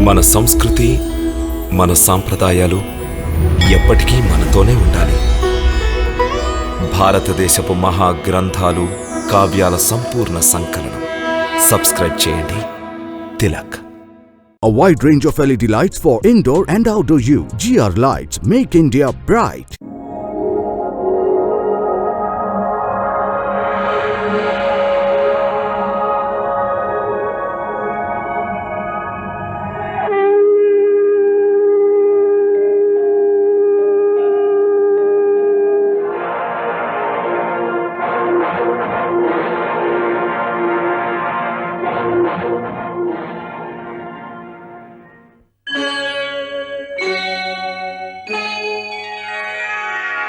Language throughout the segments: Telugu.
మన సంస్కృతి, మన సాంప్రదాయాలు ఎప్పటికీ మనతోనే ఉండాలి. భారతదేశపు మహా గ్రంథాలు, కావ్యాల సంపూర్ణ సంకలనం. సబ్స్క్రైబ్ చేయండి. Tilak. A wide range of LED lights for indoor and outdoor use. GR Lights make India bright.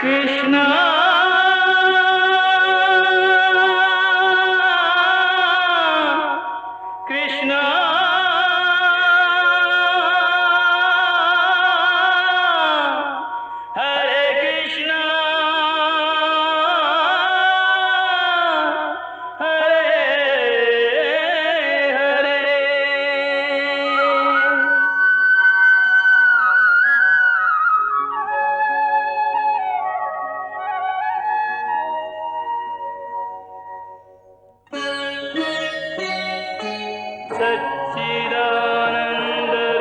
Krishna Krishna Hare Krishna Hare Hare.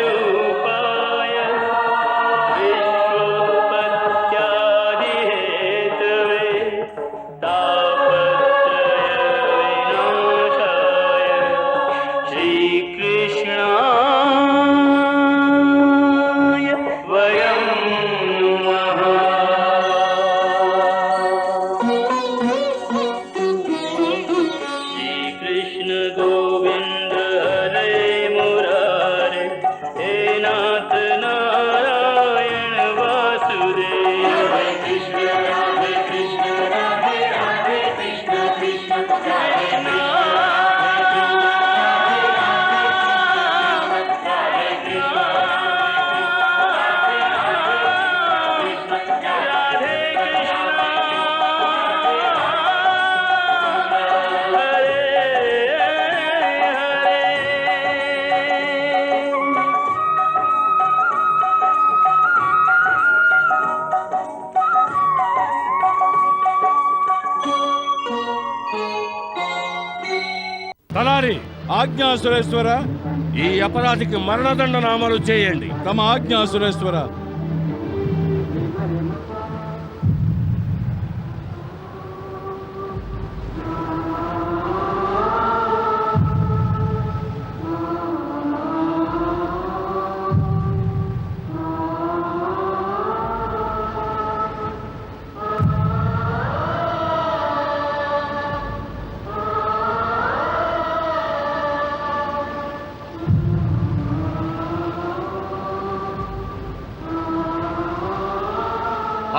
सच्चिदानन्दरूपाय विश्वोत्पत्त्यादिहेतवे तापत्रयविनाशाय श्रीकृष्णाय वयं नमः. श्रीकृष्ण गोविन्द हरे मुरारे, हे नाथ नारायण वासुदेव. हरे कृष्ण राधे राधे कृष्ण कृष्ण कृष्ण తలారి ఆజ్ఞా సురేశ్వర, ఈ అపరాధికి మరణదండన అమలు చేయండి. తమ ఆజ్ఞా సురేశ్వర.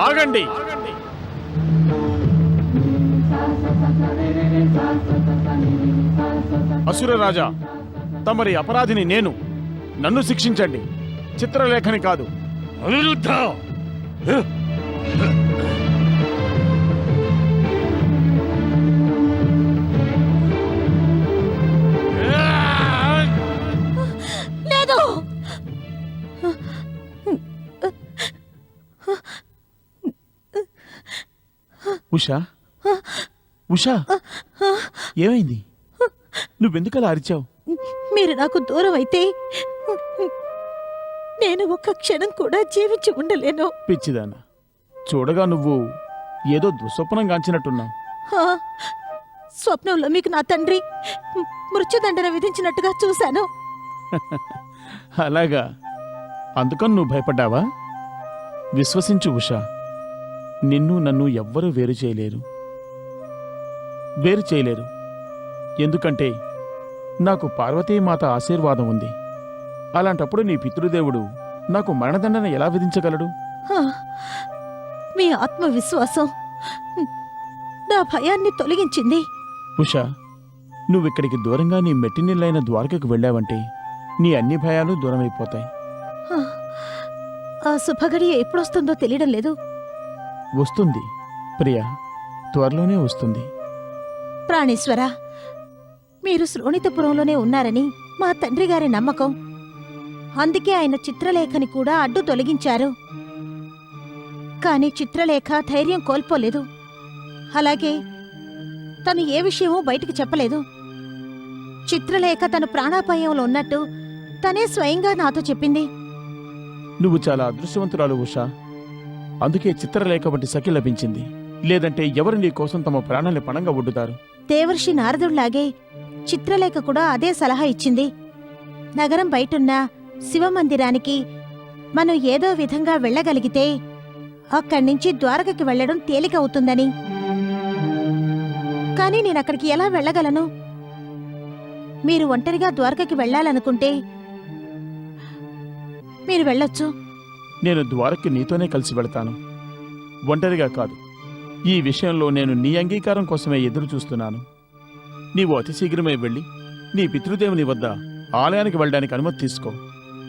ఆగండి. అసుర రాజా, తమరి అపరాధిని నేను. నన్ను శిక్షించండి, చిత్రలేఖని కాదు. అనిరుద్ధ, లేదు. ఉషా, ఉషా, ఏమైంది? నువ్వెందుకలా అరిచావు? మీరు నాకు దూరం అయితే నేను ఒక్క క్షణం కూడా జీవించి ఉండలేను. పిచ్చిదానా, చూడగా నువ్వు ఏదో దుస్వప్నం గాంచినట్టున్నావు. హా, స్వప్నంలో మీకు నా తండ్రి మృత్యుదండన విధించినట్టుగా చూశాను. అలాగా, అందుకని నువ్వు భయపడ్డావా? విశ్వసించు ఉషా, నిన్ను నన్ను ఎవ్వరూ వేరు చేయలేరు. ఎందుకంటే నాకు పార్వతీమాత ఆశీర్వాదం ఉంది. అలాంటప్పుడు నీ పితృదేవుడు నాకు మరణదండన ఎలా విధించగలడు? హా, మీ ఆత్మవిశ్వాసం నా భయాన్ని తొలగించింది. ఉషా, నువ్విక్కడికి దూరంగా నీ మెట్టినిల్లైన ద్వారకకు వెళ్ళావంటే నీ అన్ని భయాలు దూరమైపోతాయి. హా, ఆ శుభగడియ ఎప్పుడొస్తుందో తెలియడం లేదు. వస్తుంది ప్రియా, త్వరలోనే వస్తుంది. ప్రాణేశ్వర, 「 మీరు శ్రోణితపురంలోనే ఉన్నారని మా తండ్రి గారి నమ్మకం. అందుకే ఆయన చిత్రలేఖని కూడా అడ్డు తొలగించారు. కాని చిత్రలేఖ ధైర్యం కోల్పోలేదు. అలాగే తను ఏ విషయమూ బయటికి చెప్పలేదు. చిత్రలేఖ తను ప్రాణాపాయంలో ఉన్నట్టు తనే స్వయంగా నాతో చెప్పింది. నువ్వు చాలా అదృష్టవంతురాలు ఉషా. అందుకే చిత్రలేఖ వంటి సఖి లభించింది. లేదంటే ఎవరు నీ కోసం తమ ప్రాణాన్ని పణంగా ఒడ్డుతారు? దేవర్షి నారదుళ్లాగే చిత్రలేఖ కూడా అదే సలహా ఇచ్చింది. నగరం బయటున్న శివమందిరానికి మనం ఏదో విధంగా వెళ్ళగలిగితే అక్కడ్నించి ద్వారకకి వెళ్లడం తేలికవుతుందని. కాని నేనక్కడికి ఎలా వెళ్ళగలను? మీరు ఒంటరిగా ద్వారకకి వెళ్ళాలనుకుంటే మీరు వెళ్ళొచ్చు. నేను ద్వారక్కి నీతోనే కలిసి వెళతాను, ఒంటరిగా కాదు. ఈ విషయంలో నేను నీ అంగీకారం కోసమే ఎదురు చూస్తున్నాను. నీవు అతి శీఘ్రమే వెళ్ళి నీ పితృదేవుని వద్ద ఆలయానికి వెళ్ళడానికి అనుమతి తీసుకో.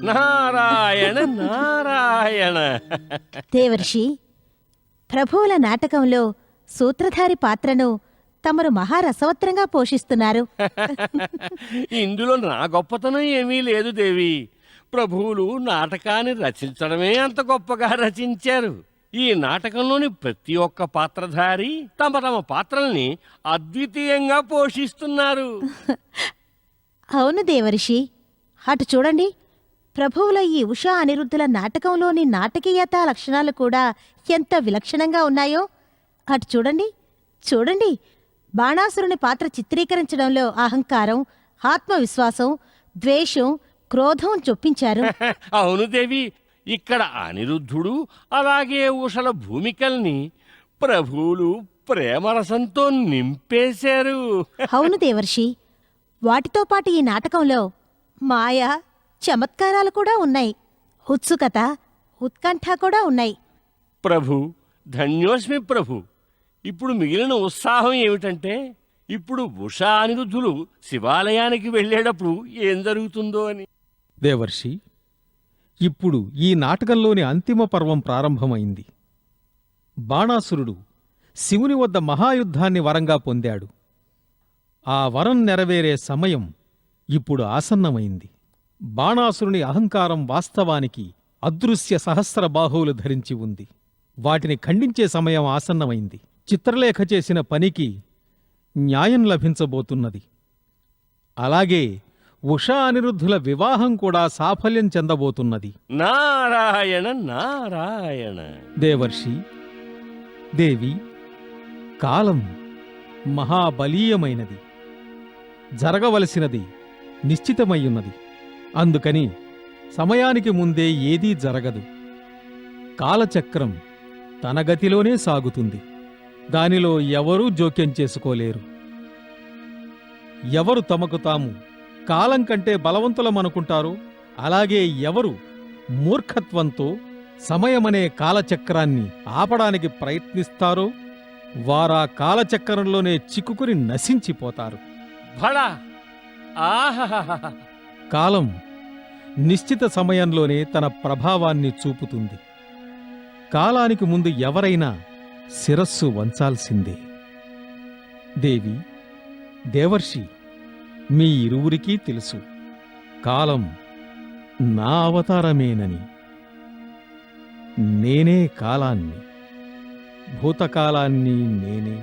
నారాయణ నారాయణ. దేవర్షి, ప్రభువుల నాటకంలో సూత్రధారి పాత్రను తమరు మహారసవత్రంగా పోషిస్తున్నారు. ఇందులో నా గొప్పతనం ఏమీ లేదు దేవి. ప్రభువులు నాటకాన్ని రచించడమే అంత గొప్పగా రచించారు. ఈ నాటకంలోని ప్రతి ఒక్క పాత్రధారి తమ తమ పాత్రల్ని అద్వితీయంగా పోషిస్తున్నారు. అవును దేవర్షి, అటు చూడండి. ప్రభువుల ఈ ఉషా అనిరుద్ధుల నాటకంలోని నాటకీయతా లక్షణాలు కూడా ఎంత విలక్షణంగా ఉన్నాయో. అటు చూడండి, చూడండి. బాణాసురుని పాత్ర చిత్రీకరించడంలో అహంకారం, ఆత్మవిశ్వాసం, ద్వేషం, క్రోధం చొప్పించారు. అవును దేవి, ఇక్కడ అనిరుద్ధుడు అలాగే ఉషల భూమికల్ని ప్రభువులు ప్రేమరసంతో నింపేశారు. అవును దేవర్షి, వాటితో పాటు ఈ నాటకంలో మాయ, చమత్కారాలు కూడా ఉన్నాయి. ఉత్సుకత, ఉత్కంఠ కూడా ఉన్నాయి. ప్రభు, ధన్యోస్మి ప్రభు. ఇప్పుడు మిగిలిన ఉత్సాహం ఏమిటంటే, ఇప్పుడు ఉషా అనిరుద్ధులు శివాలయానికి వెళ్ళేటప్పుడు ఏం జరుగుతుందో అని. దేవర్షి, ఇప్పుడు ఈ నాటకంలోని అంతిమ పర్వం ప్రారంభమైంది. బాణాసురుడు శివుని వద్ద మహాయుద్ధాన్ని వరంగా పొందాడు. ఆ వరం నెరవేరే సమయం ఇప్పుడు ఆసన్నమైంది. బాణాసురుని అహంకారం వాస్తవానికి అదృశ్య సహస్ర బాహువులు ధరించి ఉంది. వాటిని ఖండించే సమయం ఆసన్నమైంది. చిత్రలేఖ చేసిన పనికి న్యాయం లభించబోతున్నది. అలాగే ఉషా అనిరుద్ధుల వివాహం కూడా సాఫల్యం చెందబోతున్నది. నారాయణ నారాయణ. దేవర్షి, దేవి, కాలం మహాబలీయమైనది. జరగవలసినది నిశ్చితమయ్యున్నది. అందుకని సమయానికి ముందే ఏదీ జరగదు. కాలచక్రం తన గతిలోనే సాగుతుంది. దానిలో ఎవరూ జోక్యం చేసుకోలేరు. ఎవరు తమకు తాము కాలం కంటే బలవంతులమనుకుంటారో, అలాగే ఎవరు మూర్ఖత్వంతో సమయమనే కాలచక్రాన్ని ఆపడానికి ప్రయత్నిస్తారో వారా కాలచక్రంలోనే చిక్కుకుని నశించిపోతారు. భళా, ఆహాహా. కాలం నిశ్చిత సమయంలోనే తన ప్రభావాన్ని చూపుతుంది. కాలానికి ముందు ఎవరైనా శిరస్సు వంచాల్సిందే. దేవి, దేవర్షి, మీ ఇరువురికీ తెలుసు కాలం నా అవతారమేనని. నేనే కాలాన్ని, భూతకాలాన్ని నేనే,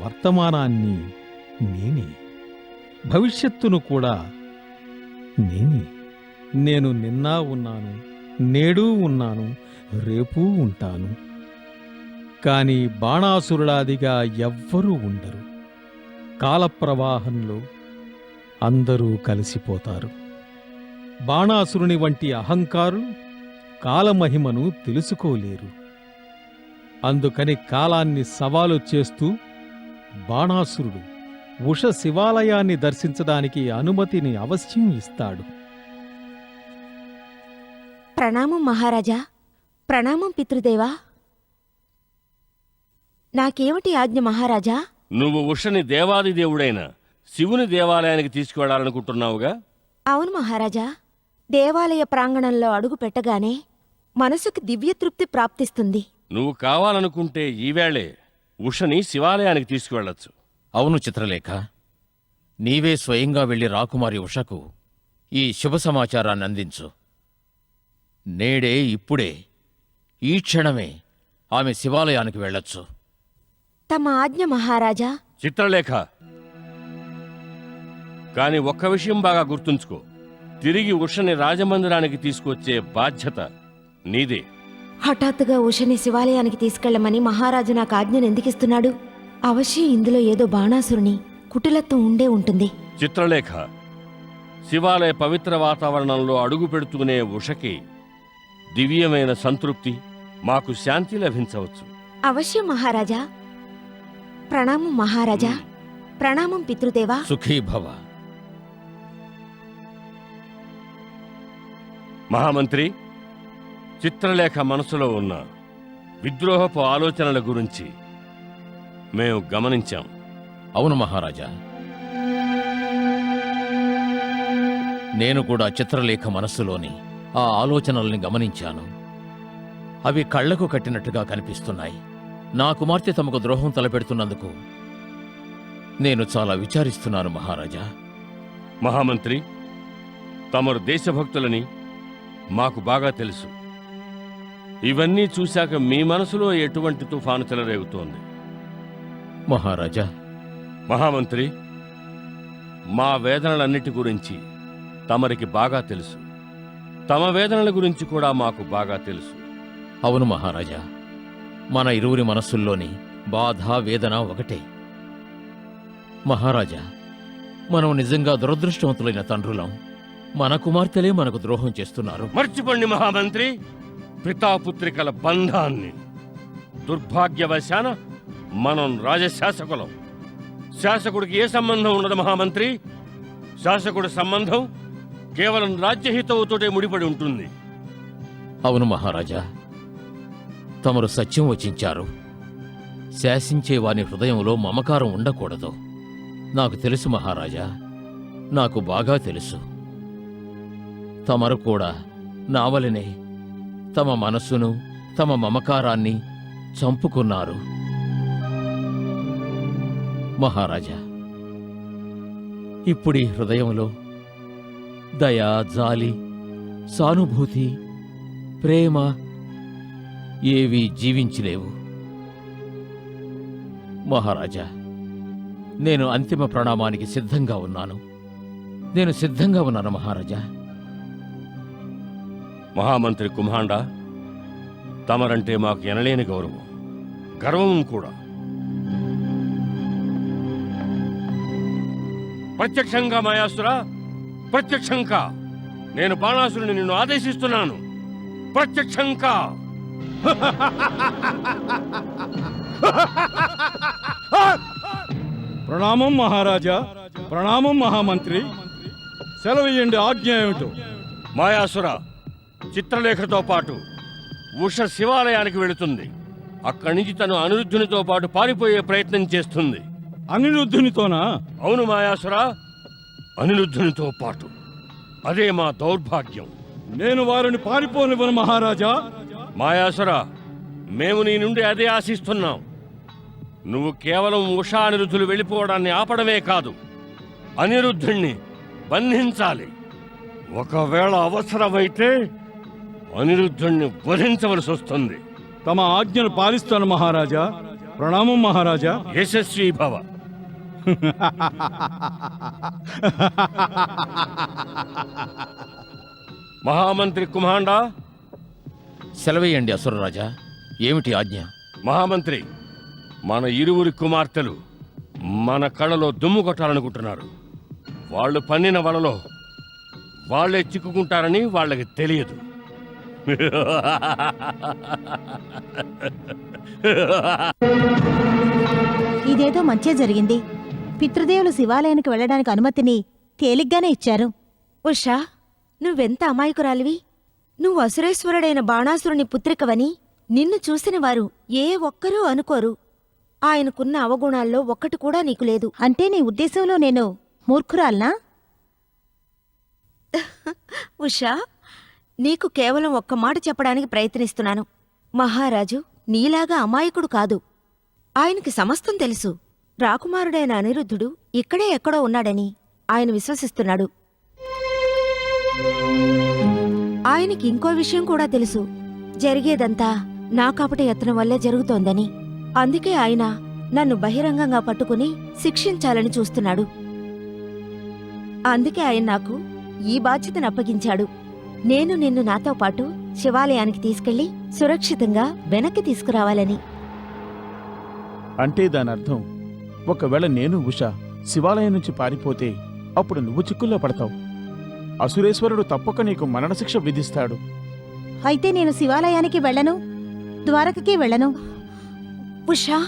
వర్తమానాన్ని నేనే, భవిష్యత్తును కూడా నేనే. నేను నిన్న ఉన్నాను, నేడు ఉన్నాను, రేపూ ఉంటాను. కాని బాణాసురుడాదిగా ఎవ్వరూ ఉండరు. కాలప్రవాహంలో అందరూ కలిసిపోతారు. బాణాసురుని వంటి అహంకారులు కాలమహిమను తెలుసుకోలేరు. అందుకని కాలాన్ని సవాలు చేస్తూ బాణాసురుడు ఉష శివాలయాన్ని దర్శించడానికి అనుమతిని అవశ్యం ఇస్తాడు. ప్రణామం మహారాజా. ప్రణామం పితృదేవా. నాకేమిటి ఆజ్ఞ మహారాజా? నువ్వు ఉషని దేవాది దేవుడైన శివుని దేవాలయానికి తీసుకువెళ్లాలనుకుంటున్నావుగా? అవును మహారాజా. దేవాలయ ప్రాంగణంలో అడుగు పెట్టగానే మనసుకు దివ్యతృప్తి ప్రాప్తిస్తుంది. నువ్వు కావాలనుకుంటే ఈవేళే ఉషని శివాలయానికి తీసుకువెళ్లొచ్చు. అవును చిత్రలేఖ, నీవే స్వయంగా వెళ్లి రాకుమారి ఉషకు ఈ శుభ సమాచారాన్ని అందించు. నేడే, ఇప్పుడే, ఈ క్షణమే ఆమె శివాలయానికి వెళ్ళొచ్చు. తమ ఆజ్ఞ మహారాజా. చిత్రలేఖ, కాని ఒక్క విషయం బాగా గుర్తుంచుకో, తిరిగి ఉషని రాజమందిరానికి తీసుకొచ్చే బాధ్యత నీదే. హఠాత్తుగా ఉషని శివాలయానికి తీసుకెళ్లమని మహారాజు నాకు ఆజ్ఞను ఎందుకిస్తున్నాడు? అవశ్యం ఇందులో ఏదో బాణాసురుని కుటిలత్వం ఉండే ఉంటుంది. చిత్రలేఖ, శివాలయ పవిత్ర వాతావరణంలో అడుగు పెడుతూనే ఉషకి దివ్యమైన సంతృప్తి, మాకు శాంతి లభించవచ్చు. అవశ్యం మహారాజా. ప్రణామం మహారాజా. ప్రణామం పితృదేవా. సుఖీభవ. మహామంత్రి, చిత్రలేఖ మనసులో ఉన్న విద్రోహపు ఆలోచనల గురించి మేము గమనించాం. అవును మహారాజా, నేను కూడా చిత్రలేఖ మనస్సులోని ఆ ఆలోచనల్ని గమనించాను. అవి కళ్లకు కట్టినట్టుగా కనిపిస్తున్నాయి. నా కుమార్తె తమకు ద్రోహం తలపెడుతున్నందుకు నేను చాలా విచారిస్తున్నాను మహారాజా. మహామంత్రి, తమరు దేశభక్తులని మాకు బాగా తెలుసు. ఇవన్నీ చూశాక మీ మనసులో ఎటువంటి తుఫాను చెలరేగుతోంది? మహారాజా, మహామంత్రి, మా వేదనలన్నిటి గురించి తమరికి బాగా తెలుసు. తమ వేదనల గురించి కూడా మాకు బాగా తెలుసు. అవును మహారాజా, మన ఇరువురి మనస్సుల్లోని బాధ, వేదన ఒకటే. మహారాజా, మనం నిజంగా దురదృష్టవంతులైన తండ్రులం. మన కుమార్తెలే మనకు ద్రోహం చేస్తున్నారు. మర్చిపోండి మహామంత్రి, పితాపుత్రికల బంధాన్ని. దుర్భాగ్యవశాన మనం రాజశాసకులం. శాసకుడికి ఏ సంబంధం ఉండదు మహామంత్రి. శాసకుడి సంబంధం కేవలం రాజ్యహితవుతోటే ముడిపడి ఉంటుంది. అవును మహారాజా, తమరు సత్యం వచించారు. శాసించే వాని హృదయంలో మమకారం ఉండకూడదు. నాకు తెలుసు మహారాజా, నాకు బాగా తెలుసు. తమరు కూడా నావలనే తమ మనస్సును, తమ మమకారాన్ని చంపుకున్నారు. మహారాజా, ఇప్పుడీ హృదయంలో దయ, జాలి, సానుభూతి, ప్రేమ ఏవీ జీవించలేవు. మహారాజా, నేను అంతిమ ప్రణామానికి సిద్ధంగా ఉన్నాను. నేను సిద్ధంగా ఉన్నాను మహారాజా. మహామంత్రి కుమ్హాండా, తమరంటే మాకు ఎనలేని గౌరవం, గర్వం కూడా. ప్రత్యక్షంగా మాయాసురా, ప్రత్యక్షంగా నేను బాణాసురుని నిన్ను ఆదేశిస్తున్నాను. ప్రత్యక్షంగా. ప్రణామం మహారాజా. ప్రణామం మహామంత్రి. సెలవియ్యండి, ఆజ్ఞ ఏమిటో? మాయాసుర, చిత్రలేఖతో పాటు ఉష శివాలయానికి వెళుతుంది. అక్కడి నుంచి తను అనిరుద్ధునితో పాటు పారిపోయే ప్రయత్నం చేస్తుంది. అనిరుద్ధునితోనా? అవును మాయాసుర, అనిరుద్ధునితో పాటు. అదే మా దౌర్భాగ్యం. నేను వారిని పారిపోనివ్వను మహారాజా. మాయాసుర, మేము నీ నుండి అదే ఆశిస్తున్నాం. నువ్వు కేవలం ఉషా అనిరుద్ధులు వెళ్ళిపోవడాన్ని ఆపడమే కాదు, అనిరుద్ధుణ్ణి బంధించాలి. ఒకవేళ అవసరమైతే అనిరుద్ధుణ్ణి వధించవలసి వస్తుంది. తమ ఆజ్ఞను పాలిస్తాను మహారాజా. ప్రణామం మహారాజా. యశస్వీ భవ. మహామంత్రి కుమ్హాండా, సెలవేయండి అసురరాజా. ఏమిటి ఆజ్ఞ? మహామంత్రి, మన ఇరువురి కుమార్తెలు మన కళ్ళలో దుమ్ము కొట్టాలనుకుంటున్నారు. వాళ్ళు పన్నిన వలలో వాళ్లే చిక్కుకుంటారని వాళ్ళకి తెలియదు. ఇదేదో మంచే జరిగింది. పితృదేవులు శివాలయానికి వెళ్ళడానికి అనుమతిని తేలిగ్గానే ఇచ్చారు. ఉషా, నువ్వెంత అమాయకురాలివి. నువ్వు అసురేశ్వరుడైన బాణాసురుని పుత్రికవని నిన్ను చూసిన వారు ఏ ఒక్కరూ అనుకోరు. ఆయనకున్న అవగుణాల్లో ఒక్కటి కూడా నీకు లేదు. అంటే నీ ఉద్దేశంలో నేను మూర్ఖురాల్నా? ఉషా, నీకు కేవలం ఒక్క మాట చెప్పడానికి ప్రయత్నిస్తున్నాను. మహారాజు నీలాగా అమాయకుడు కాదు. ఆయనకి సమస్తం తెలుసు. రాకుమారుడైన అనిరుద్ధుడు ఇక్కడే ఎక్కడో ఉన్నాడని ఆయన విశ్వసిస్తున్నాడు. ఆయనకి ఇంకో విషయం కూడా తెలుసు. జరిగేదంతా నా కపట యత్నం వల్లే జరుగుతోందని. అందుకే ఆయన నన్ను బహిరంగంగా పట్టుకుని శిక్షించాలని చూస్తున్నాడు. అందుకే ఆయన నాకు ఈ బాధ్యతను అప్పగించాడు. నేను నిన్ను నాతో పాటు శివాలయానికి తీసుకెళ్లి సురక్షితంగా వెనక్కి తీసుకురావాలని. అంటే దాని అర్థం, ఒకవేళ నేను ఉష శివాలయం నుంచి పారిపోతే అప్పుడు నువ్వు చిక్కుల్లో పడతావు. అసురేశ్వరుడు తప్పక నీకు మరణశిక్ష విధిస్తాడు. అయితే నేను శివాలయానికి వెళ్ళను, ద్వారకకి వెళ్ళను. ఉషా,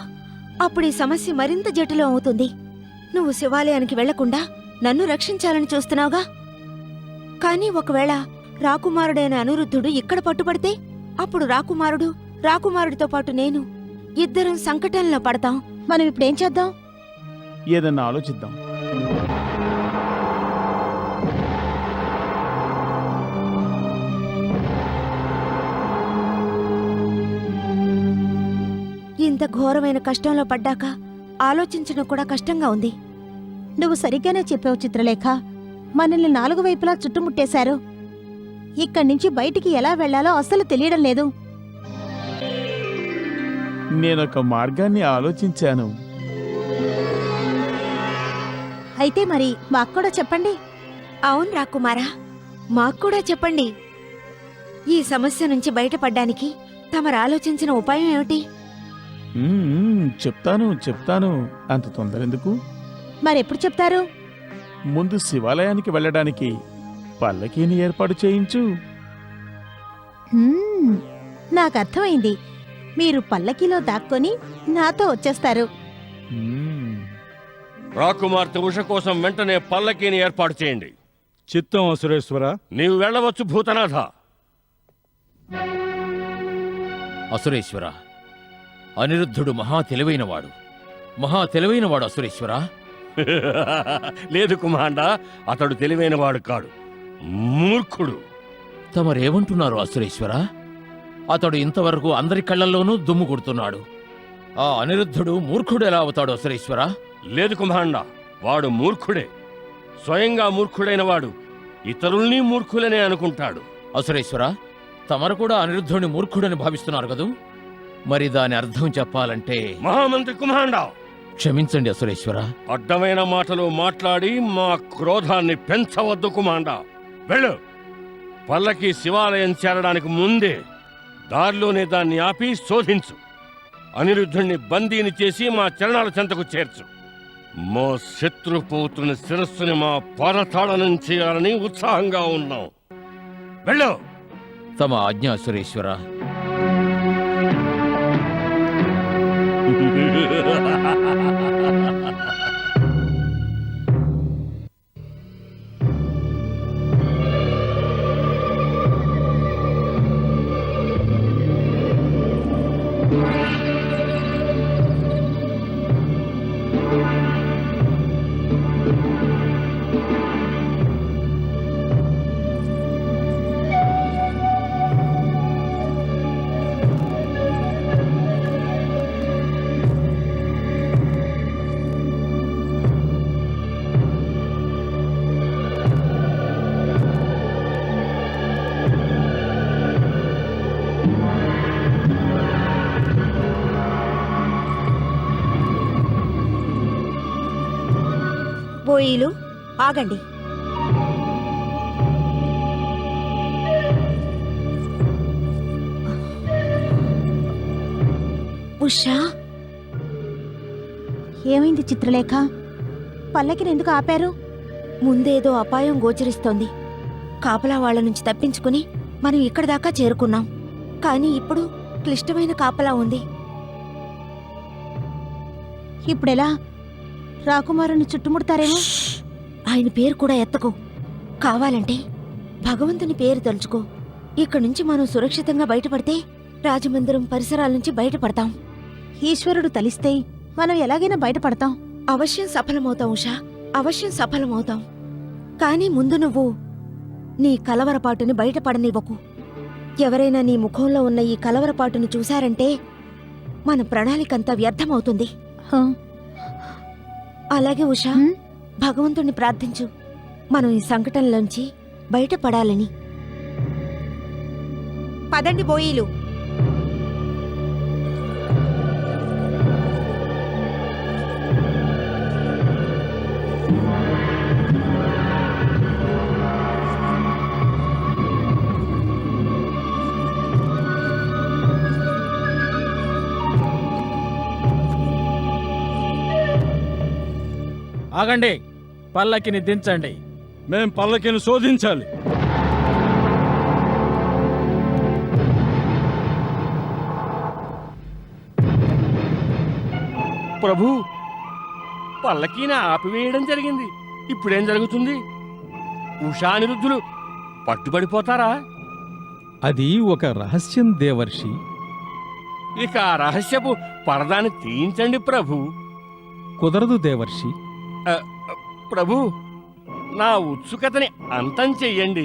అప్పుడు ఈ సమస్య మరింత జటిలం అవుతుంది. నువ్వు శివాలయానికి వెళ్లకుండా నన్ను రక్షించాలని చూస్తున్నావుగా. కానీ ఒకవేళ రాకుమారుడైన అనిరుద్ధుడు ఇక్కడ పట్టుబడితే అప్పుడు రాకుమారుడితో పాటు నేను ఇద్దరం సంకటంలో పడతాం. మనం ఇప్పుడేం చేద్దాం? ఏదన్నా ఆలోచిద్దాం. ఇంత ఘోరమైన కష్టంలో పడ్డాక ఆలోచించడం కూడా కష్టంగా ఉంది. నువ్వు సరిగ్గానే చెప్పావు చిత్రలేఖ. మనల్ని 4 వైపులా చుట్టుముట్టేశారు. ఇక్కడి నుంచి బయటికి ఎలా వెళ్లాలో అస్సలు తెలియడం లేదు. నేనొక మార్గాన్ని ఆలోచించాను. అయితే మరి మాకు కూడా చెప్పండి. అవును రాకుమారా, మాక్కూడా చెప్పండి. ఈ సమస్య నుంచి బయటపడ్డానికి తమరు ఆలోచించిన ఉపాయం ఏమిటి? చెప్తాను. అంత తొందరెందుకు? మరెప్పుడు చెప్తారు? ముందు శివాలయానికి వెళ్ళడానికి పల్లకీని ఏర్పాటు చేయించు. నాకు అర్థమైంది. మీరు పల్లకీలో దాక్కొని నాతో వచ్చేస్తారు. రాకుమార్తె ఉష కోసం వెంటనే పల్లకీని ఏర్పాటు చేయండి. చిత్తం అసురేశ్వర. నీవు వెళ్ళవచ్చు భూతనాథ. అసురేశ్వర, అనిరుద్ధుడు మహా తెలివైనవాడు అసురేశ్వర. లేదు కుమాండా, అతడు తెలివైనవాడు కాడు, మూర్ఖుడు. తమరేమంటున్నారు అసురేశ్వర? అతడు ఇంతవరకు అందరి కళ్ళల్లోనూ దుమ్ము కొడుతున్నాడు. ఆ అనిరుద్ధుడు మూర్ఖుడు ఎలా అవుతాడు అసురేశ్వర? లేదు కుమాండా, వాడు మూర్ఖుడే. స్వయంగా మూర్ఖుడైన వాడు ఇతరుల్ని మూర్ఖులనే అనుకుంటాడు. అసురేశ్వర, తమరు కూడా అనిరుద్ధుడిని మూర్ఖుడని భావిస్తున్నారు కదూ? మరి దాని అర్థం చెప్పాలంటే... మహామంత్రి కుమాండా, క్షమించండి అసురేశ్వర. అడ్డమైన మాటలు మాట్లాడి మా క్రోధాన్ని పెంచవద్దు కుమాండా. వెళ్ళు. పల్లకి శివాలయం చేరడానికి ముందే దారిలోనే దాన్ని ఆపి శోధించు. అనిరుద్ధుణ్ణి బందీని చేసి మా చరణాల చెంతకు చేర్చు. మా శత్రుపౌత్రుని శిరస్సుని మా పరతాళనం చేయాలని ఉత్సాహంగా ఉన్నాం. వెళ్ళు. తమ ఆజ్ఞ అసురేశ్వర. బోయిలు ఆగండి. ఉషా, ఏమైంది చిత్రలేఖ? పల్లకిని ఎందుకు ఆపారు? ముందేదో అపాయం గోచరిస్తోంది. కాపలా వాళ్ల నుంచి తప్పించుకుని మనం ఇక్కడి దాకా చేరుకున్నాం. కానీ ఇప్పుడు క్లిష్టమైన కాపలా ఉంది. ఇప్పుడెలా? రాకుమారుని చుట్టుముడతారేమో. ఆయన పేరు కూడా ఎత్తకు. కావాలంటే భగవంతుని పేరు తలుచుకో. ఇక్కడి నుంచి మనం సురక్షితంగా బయటపడితే రాజమందిరం పరిసరాల నుంచి బయటపడతాం. ఈశ్వరుడు తలిస్తే మనం ఎలాగైనా బయటపడతాం. అవశ్యం సఫలమవుతాం ఉషా, అవశ్యం సఫలమవుతాం. కానీ ముందు నువ్వు నీ కలవరపాటుని బయటపడనివ్వకు. ఎవరైనా నీ ముఖంలో ఉన్న ఈ కలవరపాటును చూశారంటే మన ప్రణాళికంతా వ్యర్థమవుతుంది. అలాగే ఉషా, భగవంతుణ్ణి ప్రార్థించు మనం ఈ సంకటంలోంచి బయటపడాలని. పదండి బోయిలు. ఆగండి, పల్లకిని దించండి. మేం పల్లకిని శోధించాలి. ప్రభు, పల్లకీని ఆపివేయడం జరిగింది. ఇప్పుడేం జరుగుతుంది? ఉషానిరుద్ధులు పట్టుబడిపోతారా? అది ఒక రహస్యం దేవర్షి. ఇక ఆ రహస్యపు పరదాన్ని తీయించండి ప్రభు. కుదరదు దేవర్షి. ప్రభు, నా ఉత్సుకతని అంతం చెయ్యండి.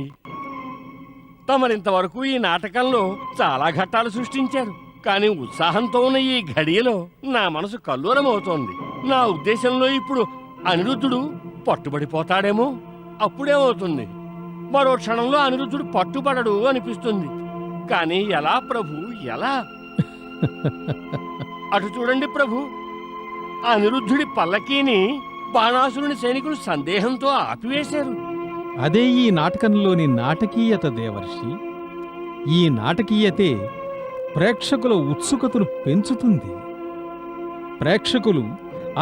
తమరింతవరకు ఈ నాటకంలో చాలా ఘట్టాలు సృష్టించారు. కానీ ఉత్సాహంతో ఉన్న ఈ ఘడియలో నా మనసు కల్లోలమవుతోంది. నా ఉద్దేశంలో ఇప్పుడు అనిరుద్ధుడు పట్టుబడిపోతాడేమో. అప్పుడేమవుతుంది? మరో క్షణంలో అనిరుద్ధుడు పట్టుబడడు అనిపిస్తుంది. కానీ ఎలా ప్రభు, ఎలా? అటు చూడండి ప్రభు, అనిరుద్ధుడి పల్లకీని బాణాసురుని సైనికులు సందేహంతో ఆపివేశారు. అదే ఈ నాటకంలోని నాటకీయత దేవర్షి. ఈ నాటకీయతే ప్రేక్షకుల ఉత్సుకతను పెంచుతుంది. ప్రేక్షకులు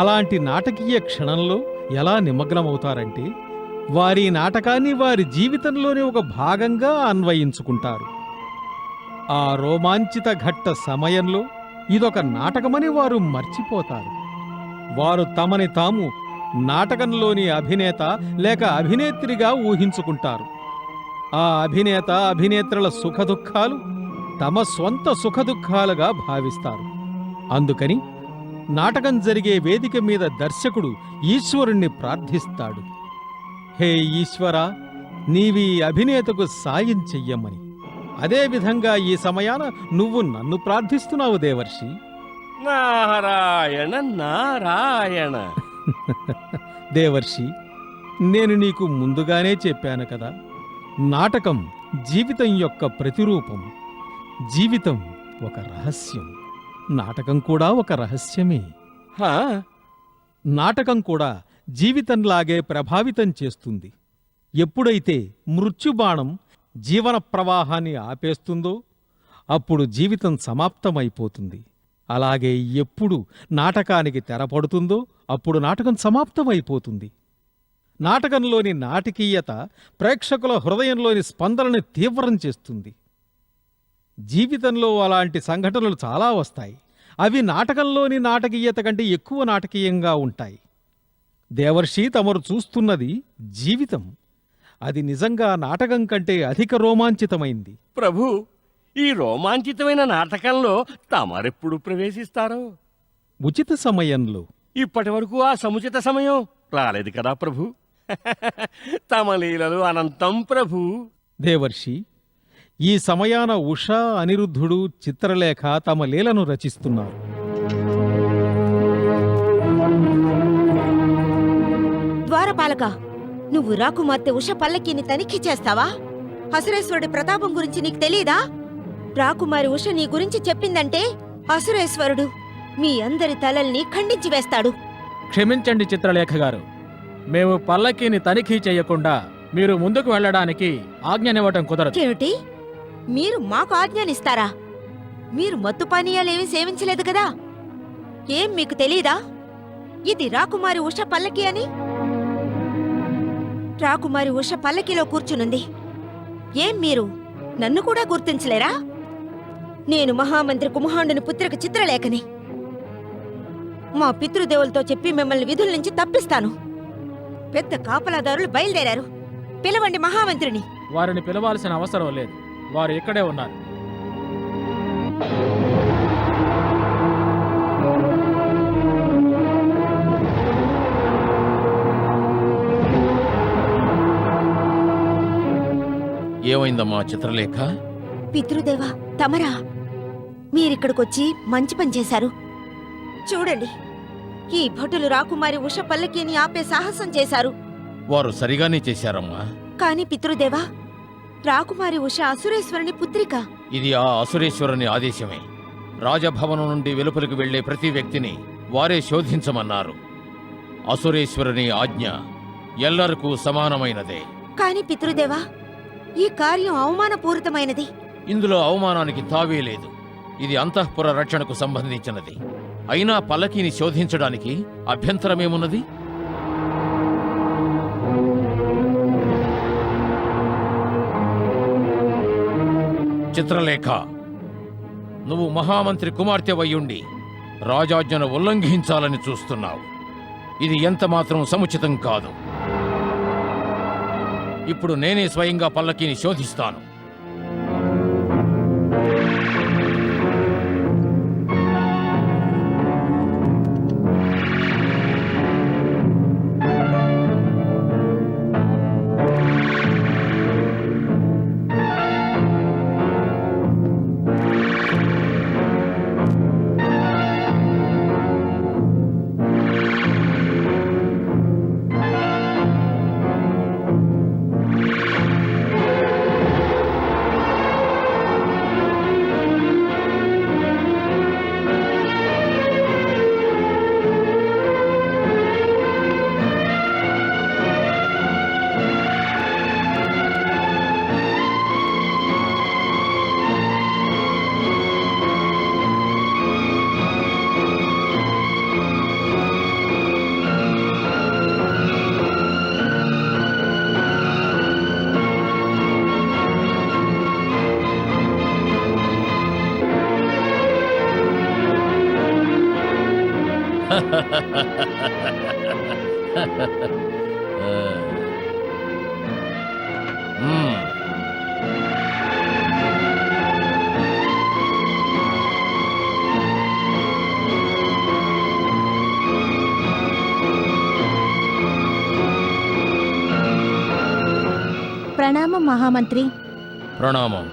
అలాంటి నాటకీయ క్షణంలో ఎలా నిమగ్నమవుతారంటే వారి నాటకాన్ని వారి జీవితంలోని ఒక భాగంగా అన్వయించుకుంటారు. ఆ రోమాంచిత ఘట్ట సమయంలో ఇదొక నాటకమని వారు మర్చిపోతారు. వారు తమని తాము నాటకంలోని అభినేత లేక అభినేత్రిగా ఊహించుకుంటారు. ఆ అభినేత అభినేత్రుల సుఖదుఖాలు తమ స్వంత సుఖదుఖాలుగా భావిస్తారు. అందుకని నాటకం జరిగే వేదిక మీద దర్శకుడు ఈశ్వరుణ్ణి ప్రార్థిస్తాడు, హే ఈశ్వరా, నీవీ అభినేతకు సాయం చెయ్యమని. అదేవిధంగా ఈ సమయాన నువ్వు నన్ను ప్రార్థిస్తున్నావు దేవర్షి. నారాయణ నారాయణ. దేవర్షి, నేను నీకు ముందుగానే చెప్పాను కదా, నాటకం జీవితం యొక్క ప్రతిరూపం. జీవితం ఒక రహస్యం, నాటకం కూడా ఒక రహస్యమే. నాటకం కూడా జీవితంలాగే ప్రభావితం చేస్తుంది. ఎప్పుడైతే మృత్యుబాణం జీవన ప్రవాహాన్ని ఆపేస్తుందో అప్పుడు జీవితం సమాప్తమైపోతుంది. అలాగే ఎప్పుడు నాటకానికి తెరపడుతుందో అప్పుడు నాటకం సమాప్తమైపోతుంది. నాటకంలోని నాటకీయత ప్రేక్షకుల హృదయంలోని స్పందనని తీవ్రం చేస్తుంది. జీవితంలో అలాంటి సంఘటనలు చాలా వస్తాయి. అవి నాటకంలోని నాటకీయత కంటే ఎక్కువ నాటకీయంగా ఉంటాయి. దేవర్షి, తమరు చూస్తున్నది జీవితం. అది నిజంగా నాటకం కంటే అధిక రోమాంచితమైంది. ప్రభు, ఈ రోమాంచితమైన నాటకంలో తమరెప్పుడు ప్రవేశిస్తారో? ఉచిత సమయంలో. ఇప్పటి వరకు ఆ సముచిత సమయం రాలేదు కదా ప్రభు. తమ లీలలు అనంతం ప్రభు. దేవర్షి, ఈ సమయాన ఉషా, అనిరుద్ధుడు, చిత్రలేఖ తమ లీలను రచిస్తున్నారు. ద్వారపాలక, నువ్వు రాకుమార్తె ఉష పల్లకీని తనిఖీ చేస్తావా? అసురేశ్వరుడి ప్రతాపం గురించి నీకు తెలీదా? రాకుమారి ఉష నీ గురించి చెప్పిందంటే అసురేశ్వరుడు మీ అందరి తలల్ని ఖండించి వేస్తాడు. క్షమించండి చిత్రలేఖ గారు, మేము పల్లకీని తనిఖీ చేయకుండా మీరు ముందుకు వెళ్ళడానికి ఆజ్ఞనివ్వటం కుదరదు. ఏమిటి? మీరు మాకు ఆజ్ఞనిస్తారా? మీరు మత్తు పానీయాలేమీ సేవించలేదు కదా? ఏం మీకు తెలీదా ఇది రాకుమారి ఉష పల్లకీ అని? రాకుమారి ఉష పల్లకీలో కూర్చునుంది. ఏం మీరు నన్ను కూడా గుర్తించలేరా? నేను మహామంత్రి కుమహాండుని పుత్రిక చిత్రలేఖని. మా పితృదేవులతో చెప్పి మిమ్మల్ని విధుల నుంచి తప్పిస్తాను. పెద్ద కాపలాదారులు బయలుదేరారు. పిలవండి మహామంత్రిని. వారిని పిలవాల్సిన అవసరం లేదు, వారు ఇక్కడే ఉన్నారు. ఏమైందమ్మా చిత్రలేఖ? పితృదేవా, తమరా? మీరిక్కడికొచ్చి మంచి పని చేశారు. చూడండి, ఈ భటులు రాకుమారి ఉష పల్లకీని ఆపే సాహసం చేశారు. వారు సరిగానే చేశారమ్మా. కాని పితృదేవా, రాకుమారి ఉష అసురేశ్వరుని పుత్రిక. ఇది ఆ అసురేశ్వరుని ఆదేశమే. రాజభవనం నుండి వెలుపలికి వెళ్లే ప్రతి వ్యక్తిని వారే శోధించమన్నారు. అసురేశ్వరుని ఆజ్ఞ ఎల్లరికూ సమానమైనదే. కాని పితృదేవా, ఈ కార్యం అవమానపూరితమైనది. ఇందులో అవమానానికి తావే లేదు. ఇది అంతఃపుర రక్షణకు సంబంధించినది. అయినా పల్లకీని శోధించడానికి అభ్యంతరమేమున్నది? చిత్రలేఖ, నువ్వు మహామంత్రి కుమార్తె వయ్యుండి రాజాజ్ఞను ఉల్లంఘించాలని చూస్తున్నావు. ఇది ఎంతమాత్రం సముచితం కాదు. ఇప్పుడు నేనే స్వయంగా పల్లకీని శోధిస్తాను. ప్రణామం మహామంత్రి. ప్రణామం.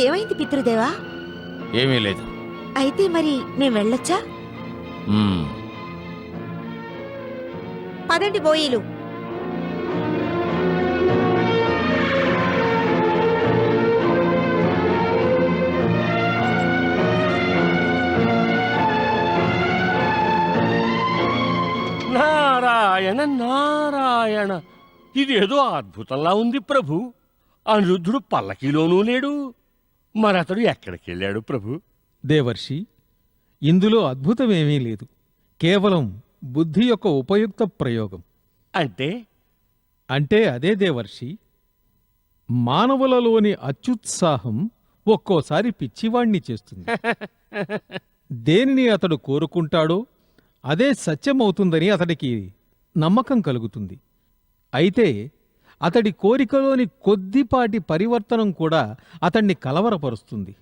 ఏమైంది పితృదేవా? ఏమీ లేదు. అయితే మరి మేము వెళ్ళొచ్చా? పదండి బోయిలు. నారాయణ నారాయణ, ఇదేదో అద్భుతంలా ఉంది ప్రభు. అనిరుద్ధుడు పల్లకీలోనూ లేడు. మరతడు ఎక్కడికి వెళ్ళాడు ప్రభు? దేవర్షి, ఇందులో అద్భుతమేమీ లేదు. కేవలం బుద్ధి యొక్క ఉపయుక్త ప్రయోగం. అంటే అంటే అదే దేవర్షి, మానవులలోని అత్యుత్సాహం ఒక్కోసారి పిచ్చివాణ్ణి చేస్తుంది. దేనిని అతడు కోరుకుంటాడో అదే సత్యమవుతుందని అతడికి నమ్మకం కలుగుతుంది. అయితే అతడి కోరికలోని కొద్దిపాటి పరివర్తనం కూడా అతన్ని కలవరపరుస్తుంది.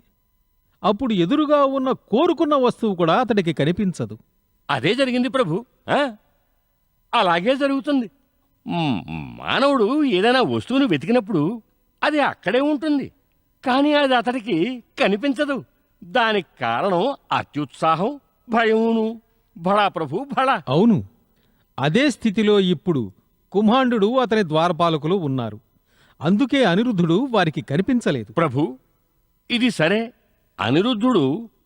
అప్పుడు ఎదురుగా ఉన్న కోరుకున్న వస్తువు కూడా అతడికి కనిపించదు. అదే జరిగింది ప్రభు. అలాగే జరుగుతుంది. మానవుడు ఏదైనా వస్తువును వెతికినప్పుడు అది అక్కడే ఉంటుంది, కానీ అది అతడికి కనిపించదు. దానికి కారణం అత్యుత్సాహం, భయమును. భళా ప్రభు భళా. అవును, అదే స్థితిలో ఇప్పుడు కుంభాండు అతని ద్వారపాలకులు ఉన్నారు. అందుకే అనిరుద్ధుడు వారికి కనిపించలేదు. ప్రభు, ఇది సరే. అనిరుద్ధుడు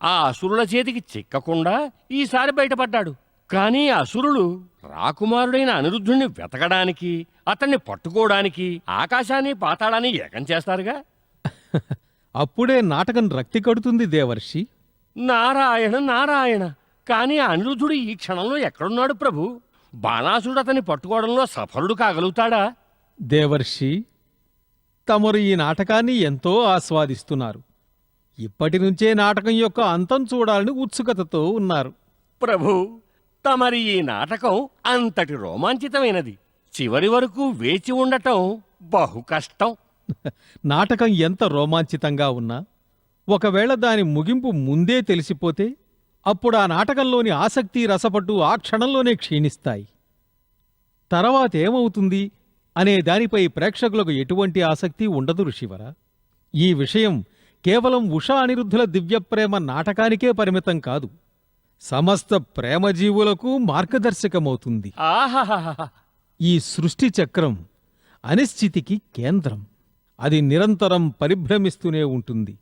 ఆ అసురుల చేతికి చిక్కకుండా ఈసారి బయటపడ్డాడు. కానీ అసురులు రాకుమారుడైన అనిరుద్ధుణ్ణి వెతకడానికి, అతన్ని పట్టుకోవడానికి ఆకాశాన్ని పాతాళాన్ని ఏకం చేస్తారుగా. అప్పుడే నాటకం రక్తి కడుతుంది దేవర్షి. నారాయణ నారాయణ, కానీ అనిరుద్ధుడు ఈ క్షణంలో ఎక్కడున్నాడు ప్రభు? బాణాసురుడు అతన్ని పట్టుకోవడంలో సఫలుడు కాగలుగుతాడా? దేవర్షి, తమరు ఈ నాటకాన్ని ఎంతో ఆస్వాదిస్తున్నారు. ఇప్పటి నుంచే నాటకం యొక్క అంతం చూడాలని ఉత్సుకతతో ఉన్నారు. ప్రభు, తమరి ఈ నాటకం అంతటి రోమాంచితమైనది. చివరి వరకు వేచి ఉండటం బహు కష్టం. నాటకం ఎంత రోమాంచితంగా ఉన్నా ఒకవేళ దాని ముగింపు ముందే తెలిసిపోతే అప్పుడు ఆ నాటకంలోని ఆసక్తి రసపట్టు ఆ క్షణంలోనే క్షీణిస్తాయి. తర్వాతేమవుతుంది అనే దానిపై ప్రేక్షకులకు ఎటువంటి ఆసక్తి ఉండదు ఋషివర. ఈ విషయం కేవలం ఉషా అనిరుద్ధుల దివ్యప్రేమ నాటకానికే పరిమితం కాదు, సమస్త ప్రేమజీవులకు మార్గదర్శకమవుతుంది. ఆహాహాహా! ఈ సృష్టి చక్రం అనిశ్చితికి కేంద్రం. అది నిరంతరం పరిభ్రమిస్తూనే ఉంటుంది.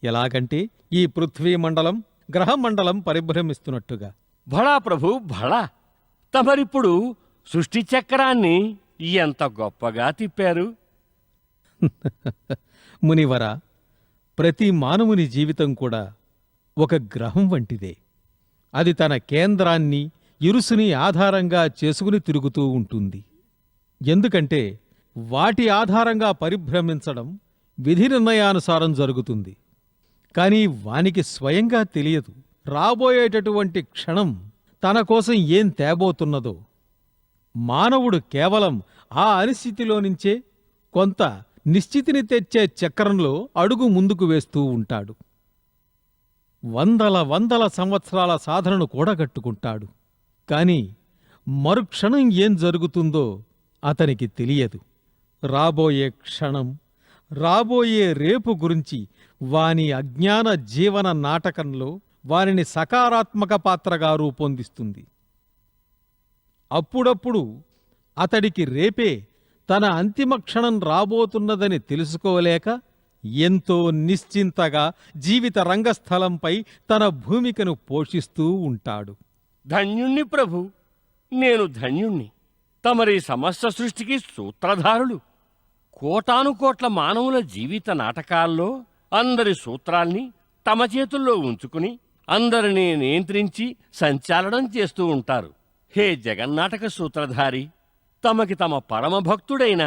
ఎలాగంటే ఈ పృథ్వీమండలం గ్రహమండలం పరిభ్రమిస్తున్నట్టుగా. భళా ప్రభు భళా, తమరిప్పుడు సృష్టి చక్రాన్ని ఎంత గొప్పగా తిప్పారు. మునివర, ప్రతి మానవుని జీవితం కూడా ఒక గ్రహం వంటిదే. అది తన కేంద్రాన్ని ఇరుసుని ఆధారంగా చేసుకుని తిరుగుతూ ఉంటుంది. ఎందుకంటే వాటి ఆధారంగా పరిభ్రమించడం విధి నిర్ణయానుసారం జరుగుతుంది. కానీ వానికి స్వయంగా తెలియదు రాబోయేటటువంటి క్షణం తన కోసం ఏం తేబోతున్నదో. మానవుడు కేవలం ఆ అనిశ్చితిలో నుంచే కొంత నిశ్చితిని తెచ్చే చక్రంలో అడుగు ముందుకు వేస్తూ ఉంటాడు. వందల సంవత్సరాల సాధనను కూడగట్టుకుంటాడు. కాని మరుక్షణం ఏం జరుగుతుందో అతనికి తెలియదు. రాబోయే క్షణం, రాబోయే రేపు గురించి వాని అజ్ఞాన జీవన నాటకంలో వారిని సకారాత్మక పాత్రగా రూపొందిస్తుంది. అప్పుడప్పుడు అతడికి రేపే తన అంతిమ క్షణం రాబోతున్నదని తెలుసుకోలేక ఎంతో నిశ్చింతగా జీవిత రంగస్థలంపై తన భూమికను పోషిస్తూ ఉంటాడు. ధన్యుణ్ణి ప్రభు, నేను ధన్యుణ్ణి. తమరి సమస్త సృష్టికి సూత్రధారులు. కోటానుకోట్ల మానవుల జీవిత నాటకాల్లో అందరి సూత్రాల్ని తమ చేతుల్లో ఉంచుకుని అందరినీ నియంత్రించి సంచాలనం చేస్తూ ఉంటారు. హే జగన్నాటక సూత్రధారి, తమకి తమ పరమభక్తుడైన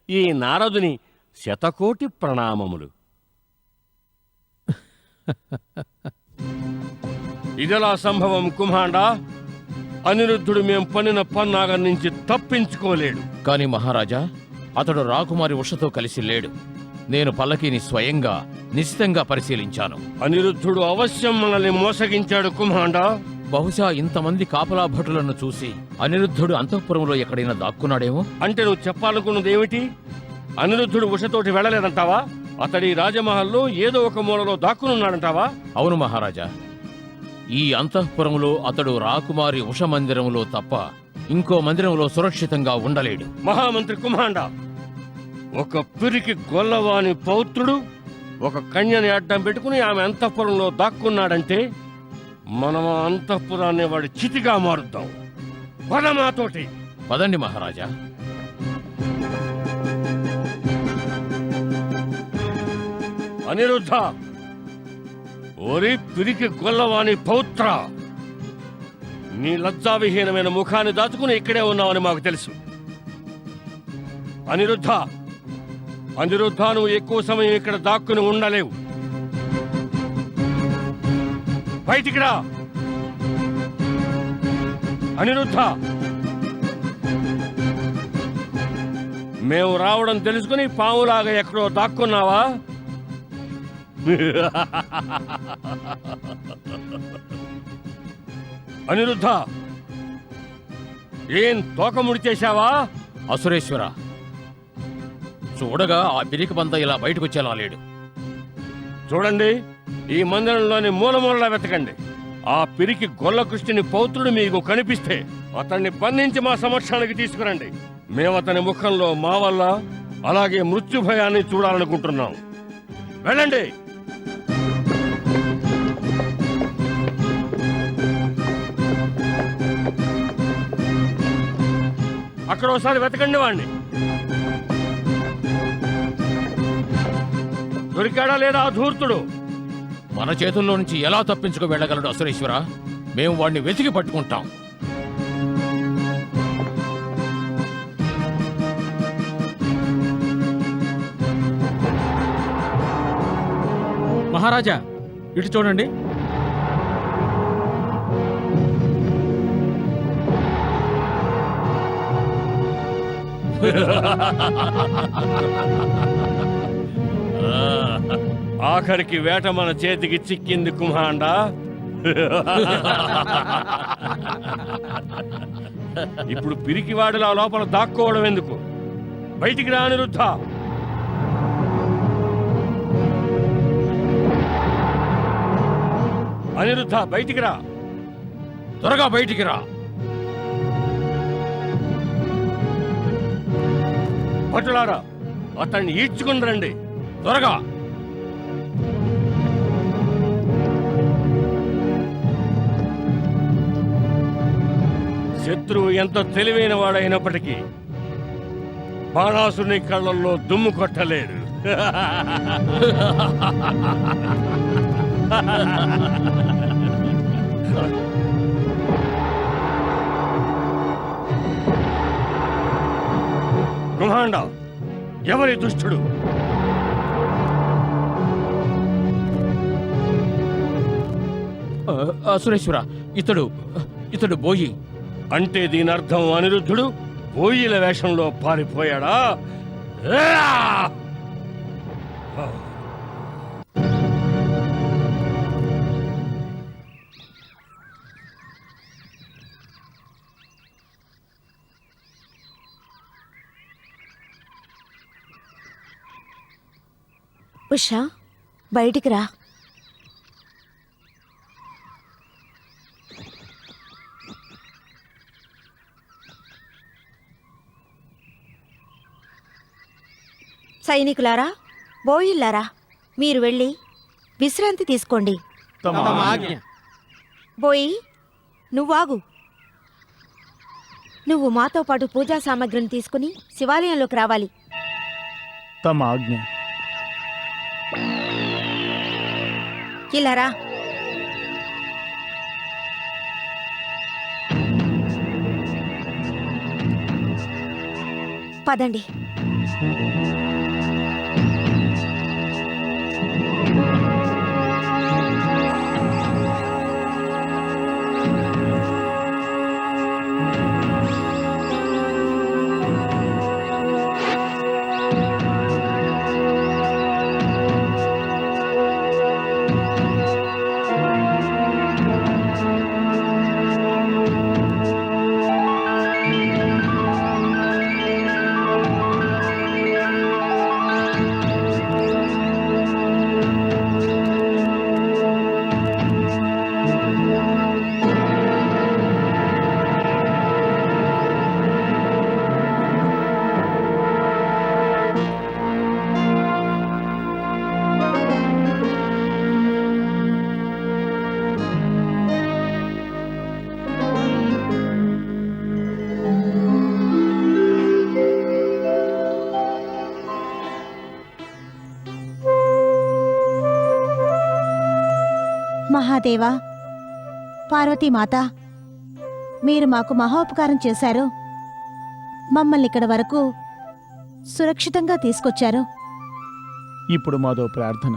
ఈ నారదుని శతకోటి ప్రణామములు. ఇదెలా సంభవం కుమాండా? అనిరుద్ధుడు మేం పన్నిన పన్నాగం నుంచి తప్పించుకోలేడు. కాని మహారాజా, అతడు రాకుమారి ఉషతో కలిసి లేడు. నేను పల్లకీని స్వయంగా నిశితంగా పరిశీలించాను. అనిరుద్ధుడు అవశ్యం మనల్ని మోసగించాడు కుమాండా. బహుశా ఇంతమంది కాపలా భటులను చూసి అనిరుద్ధుడు అంతఃపురంలో ఎక్కడైనా దాక్కున్నాడేమో. అంటే నువ్వు చెప్పాలనుకున్నదేమిటి? అనిరుద్ధుడు ఉషతోటి వెళ్ళలేదంటావా? అతడి రాజమహల్లో ఏదో ఒక మూలలో దాక్కునున్నాడంటావా? అవును మహారాజా, ఈ అంతఃపురంలో అతడు రాకుమారి ఉష మందిరంలో తప్ప ఇంకో మందిరంలో సురక్షితంగా ఉండలేడు. మహామంత్రి కుమాండా, ఒక పిరికి గొల్లవాని పౌత్రుడు ఒక కన్యని అడ్డం పెట్టుకుని ఆమె అంతఃపురంలో దాక్కున్నాడంటే మనం ఆ అంతఃపురాన్ని వాడి చితిగా మారుద్దాం. పదమాతోటి పదండి మహారాజా. అనిరుద్ధ, ఓరి పిరికి గొల్లవాని పౌత్ర, నీ లజ్జావిహీనమైన ముఖాన్ని దాచుకుని ఇక్కడే ఉన్నావని మాకు తెలుసు. అనిరుద్ధ, నువ్వు ఎక్కువ సమయం ఇక్కడ దాక్కుని ఉండలేవు. బయటికి రా. అనిరుద్ధ, మేము రావడం తెలుసుకుని పాములాగా ఎక్కడో దాక్కున్నావా? అనిరుద్ధ, ఏం తోక ముడిచేశావా? అసురేశ్వర, చూడగా ఆ పిరికి పంత ఇలా బయటకొచ్చేలా లేడు. చూడండి, ఈ మందిరంలోని మూలమూలలా వెతకండి. ఆ పిరికి గొల్ల కృష్ణుని పౌత్రుడు మీకు కనిపిస్తే అతన్ని బంధించి మా సమక్షానికి తీసుకురండి. మేము అతని ముఖంలో మా వల్ల అలాగే మృత్యు భయాన్ని చూడాలనుకుంటున్నాం. వెళ్ళండి. అక్కడ ఒకసారి వెతకండి వాణ్ణి. దొరికాడా లేదా ఆ ధూర్తుడు? మన చేతుల్లో నుంచి ఎలా తప్పించుకు వెళ్ళగలడు అసురేశ్వర? మేము వాణ్ణి వెతికి పట్టుకుంటాం. మహారాజా, ఇటు చూడండి. ఆఖరికి వేట మన చేతికి చిక్కింది కుమాండా. ఇప్పుడు పిరికివాడిలా లోపల దాక్కోవడం ఎందుకు? బయటికి రా అనిరుద్ధ. అనిరుద్ధ, బయటికి రా, త్వరగా బయటికి రా. భటులారా, అతన్ని ఈడ్చుకుని రండి త్వరగా. శత్రువు ఎంత తెలివైన వాడైనప్పటికీ బాణాసుని కళ్ళల్లో దుమ్ము కొట్టలేడు. బ్రహ్మాండ, ఎవరి దుష్టుడు? సురేశ్వర, ఇతడు బోయి. అంటే దీని అర్థం అనిరుద్ధుడు బోయిల వేషంలో పారిపోయాడా? ఉషా, బయటికి రా. సైనికులారా, బోయిల్లారా, మీరు వెళ్ళి విశ్రాంతి తీసుకోండి. బోయి, నువ్వాగు. నువ్వు మాతో పాటు పూజా సామగ్రిని తీసుకుని శివాలయంలోకి రావాలి. తమ ఆజ్ఞ. ఇలా రా. పదండి. మహాదేవా, పార్వతీమాత, మీరు మాకు మహోపకారం చేశారు. మమ్మల్ని ఇక్కడ వరకు సురక్షితంగా తీసుకొచ్చారు. ఇప్పుడు మాదో ప్రార్థన.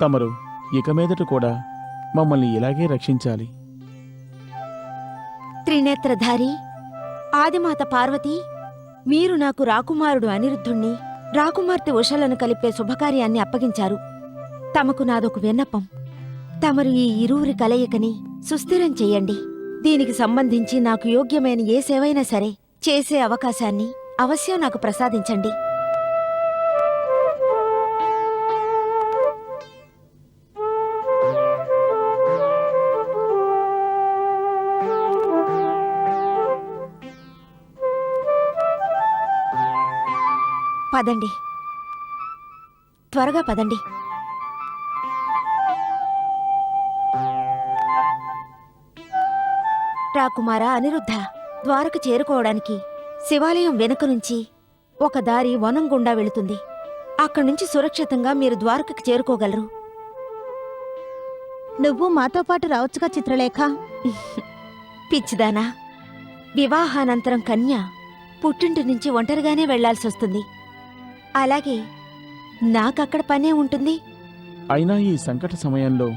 తమరు ఇక మీదట కూడా మమ్మల్ని ఇలాగే రక్షించాలి. త్రినేత్రధారి ఆదిమాత పార్వతి, మీరు నాకు రాకుమారుడు అనిరుద్ధుణ్ణి, రాకుమార్తె ఉషలను కలిపే శుభకార్యాన్ని అప్పగించారు. తమకు నాదొక విన్నపం. తమరు ఈ ఇరువురి కలయికని సుస్థిరం చెయ్యండి. దీనికి సంబంధించి నాకు యోగ్యమైన ఏ సేవైనా సరే చేసే అవకాశాన్ని అవశ్యం నాకు ప్రసాదించండి. పదండి, త్వరగా పదండి. రాకుమారా అనిరుద్ధ, ద్వారకు చేరుకోవడానికి శివాలయం వెనుక నుంచి ఒక దారి వనం గుండా వెళుతుంది. అక్కడి నుంచి సురక్షితంగా మీరు ద్వారకకి చేరుకోగలరు. నువ్వు మాతో పాటు రావచ్చుగా చిత్రలేఖ. పిచ్చిదానా, వివాహానంతరం కన్య పుట్టింటి నుంచి ఒంటరిగానే వెళ్లాల్సొస్తుంది. అలాగే నాకక్కడ పనే ఉంటుంది. అయినా ఈ సంకట సమయంలో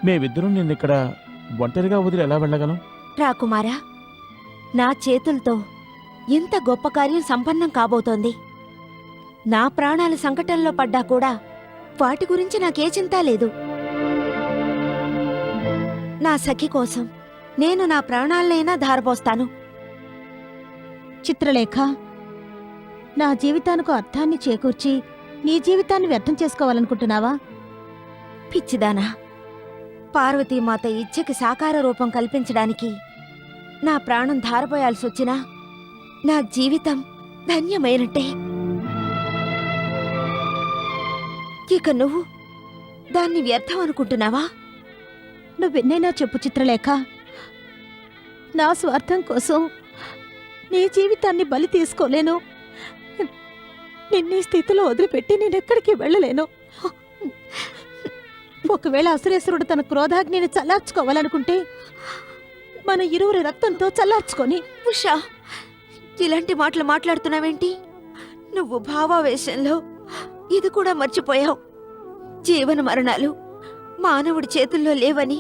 మేమిద్దరం నిన్నిక్కడ ఒంటరిగా వదిలి ఎలా వెళ్ళగలం? రాకుమారా, నా చేతులతో ఇంత గొప్ప కార్యం సంపన్నం కాబోతోంది. నా ప్రాణాలు సంకటంలో పడ్డా కూడా వాటి గురించి నాకే చింత లేదు. నా సఖి కోసం నేను నా ప్రాణాలనైనా ధారపోస్తాను. చిత్రలేఖ, నా జీవితానికి అర్థాన్ని చేకూర్చి నీ జీవితాన్ని వ్యర్థం చేసుకోవాలనుకుంటున్నావా? పిచ్చిదానా, పార్వతీమాత ఇచ్చకి సాకార రూపం కల్పించడానికి నా ప్రాణం ధారపోయాల్సొచ్చినా నా జీవితం ధన్యమైనట్టే. ఇక నువ్వు దాన్ని వ్యర్థం అనుకుంటున్నావా? నువ్వెన్నైనా చెప్పు చిత్రలేఖ. నా స్వార్థం కోసం నీ జీవితాన్ని బలి తీసుకోలేను. నిన్నీ స్థితిలో వదిలిపెట్టి నేనెక్కడికి వెళ్ళలేను. ఒకవేళ అసురేశ్వరుడు తన క్రోధాగ్నిని చల్లార్చుకోవాలనుకుంటే మన ఇరువురి రక్తంతో చల్లార్చుకొని. ఉషా, ఇలాంటి మాటలు మాట్లాడుతున్నావేంటి? నువ్వు భావావేశంలో ఇది కూడా మర్చిపోయావు. జీవన మరణాలు మానవుడి చేతుల్లో లేవని,